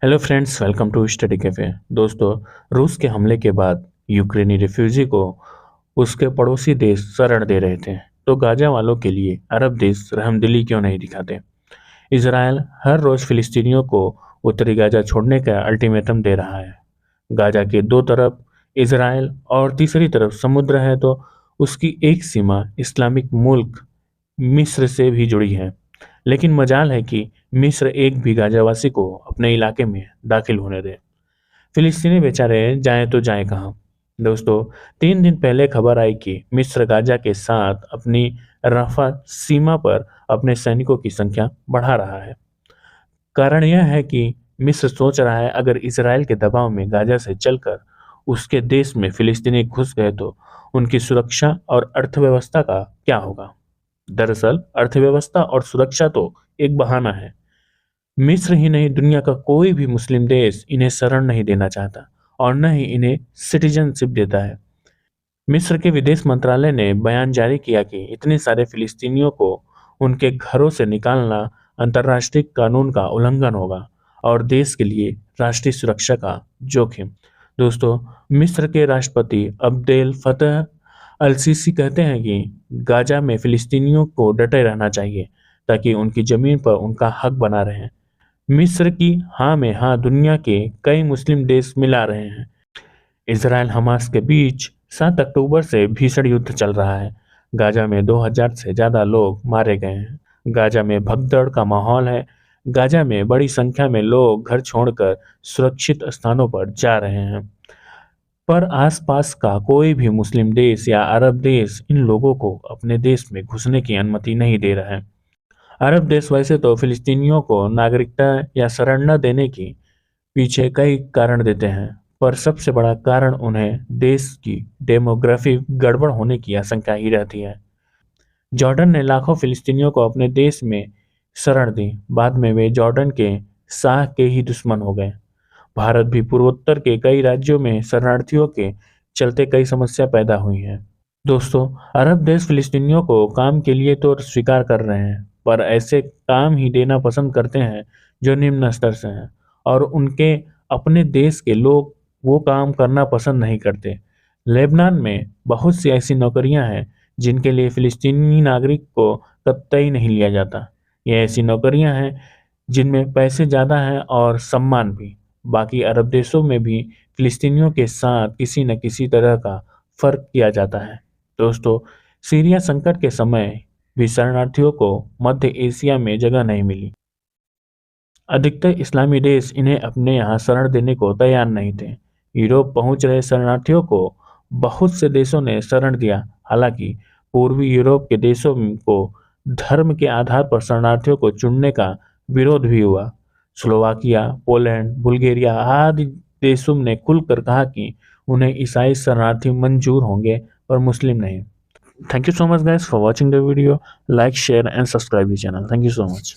Hello friends, welcome to study cafe. दोस्तों, रूस के हमले के बाद यूक्रेनी रिफ्यूजी को उसके पड़ोसी देश शरण दे रहे थे, तो गाजा वालों के लिए अरब देश रहमदिली क्यों नहीं दिखाते। इसराइल हर रोज फिलिस्तीनियों को उत्तरी गाजा छोड़ने का अल्टीमेटम दे रहा है। गाजा के दो तरफ इसराइल और तीसरी तरफ समुद्र है, तो उसकी एक सीमा इस्लामिक मुल्क मिस्र से भी जुड़ी है। लेकिन मजाल है कि मिस्र एक भी गाजावासी को अपने इलाके में दाखिल होने दे। फिलिस्तीनी बेचारे जाएं तो जाएं कहाँ। दोस्तों, 3 दिन पहले खबर आई कि मिस्र गाजा के साथ अपनी रफा सीमा पर अपने सैनिकों की संख्या बढ़ा रहा है। कारण यह है कि मिस्र सोच रहा है, अगर इसराइल के दबाव में गाजा से चलकर उसके देश में फिलिस्तीनी घुस गए तो उनकी सुरक्षा और अर्थव्यवस्था का क्या होगा। दरअसल अर्थव्यवस्था और सुरक्षा तो एक बहाना है। मिस्र ही नहीं, दुनिया का कोई भी मुस्लिम देश इन्हें शरण नहीं देना चाहता और न ही इन्हें सिटीजनशिप देता है। मिस्र के विदेश मंत्रालय ने बयान जारी किया कि इतने सारे फिलिस्तीनियों को उनके घरों से निकालना अंतर्राष्ट्रीय कानून का उल्लंघन होगा और देश के लिए राष्ट्रीय सुरक्षा का जोखिम। दोस्तों, मिस्र के राष्ट्रपति अब्देल फतह अल सीसी कहते हैं कि गाजा में फिलिस्तीनियों को डटे रहना चाहिए ताकि उनकी जमीन पर उनका हक बना रहे। मिस्र की हाँ में हाँ दुनिया के कई मुस्लिम देश मिला रहे हैं। इसराइल हमास के बीच 7 अक्टूबर से भीषण युद्ध चल रहा है। गाजा में 2000 से ज़्यादा लोग मारे गए हैं। गाजा में भगदड़ का माहौल है। गाजा में बड़ी संख्या में लोग घर छोड़कर सुरक्षित स्थानों पर जा रहे हैं, पर आसपास का कोई भी मुस्लिम देश या अरब देश इन लोगों को अपने देश में घुसने की अनुमति नहीं दे रहा है। अरब देश वैसे तो फिलिस्तीनियों को नागरिकता या शरण न देने के पीछे कई कारण देते हैं, पर सबसे बड़ा कारण उन्हें देश की डेमोग्राफी गड़बड़ होने की आशंका ही रहती है। जॉर्डन ने लाखों फिलिस्तीनियों को अपने देश में शरण दी, बाद में वे जॉर्डन के शाह के ही दुश्मन हो गए। भारत भी पूर्वोत्तर के कई राज्यों में शरणार्थियों के चलते कई समस्या पैदा हुई हैं। दोस्तों, अरब देश फिलिस्तीनियों को काम के लिए तो स्वीकार कर रहे हैं, पर ऐसे काम ही देना पसंद करते हैं जो निम्न स्तर से हैं और उनके अपने देश के लोग वो काम करना पसंद नहीं करते। लेबनान में बहुत सी ऐसी नौकरियां हैं जिनके लिए फिलिस्तीनी नागरिक को कतई नहीं लिया जाता। ये ऐसी नौकरियां हैं जिनमें पैसे ज़्यादा हैं और सम्मान भी। बाकी अरब देशों में भी फिलिस्तीनियों के साथ किसी न किसी तरह का फर्क किया जाता है। दोस्तों, सीरिया संकट के समय भी शरणार्थियों को मध्य एशिया में जगह नहीं मिली। अधिकतर इस्लामी देश इन्हें अपने यहाँ शरण देने को तैयार नहीं थे। यूरोप पहुंच रहे शरणार्थियों को बहुत से देशों ने शरण दिया। हालांकि पूर्वी यूरोप के देशों को धर्म के आधार पर शरणार्थियों को चुनने का विरोध भी हुआ। स्लोवाकिया, पोलैंड, बुल्गारिया आदि देशों ने खुलकर कहा कि उन्हें ईसाई शरणार्थी मंजूर होंगे पर मुस्लिम नहीं। Thank you so much guys for watching the video. Like, share and subscribe the channel. Thank you so much.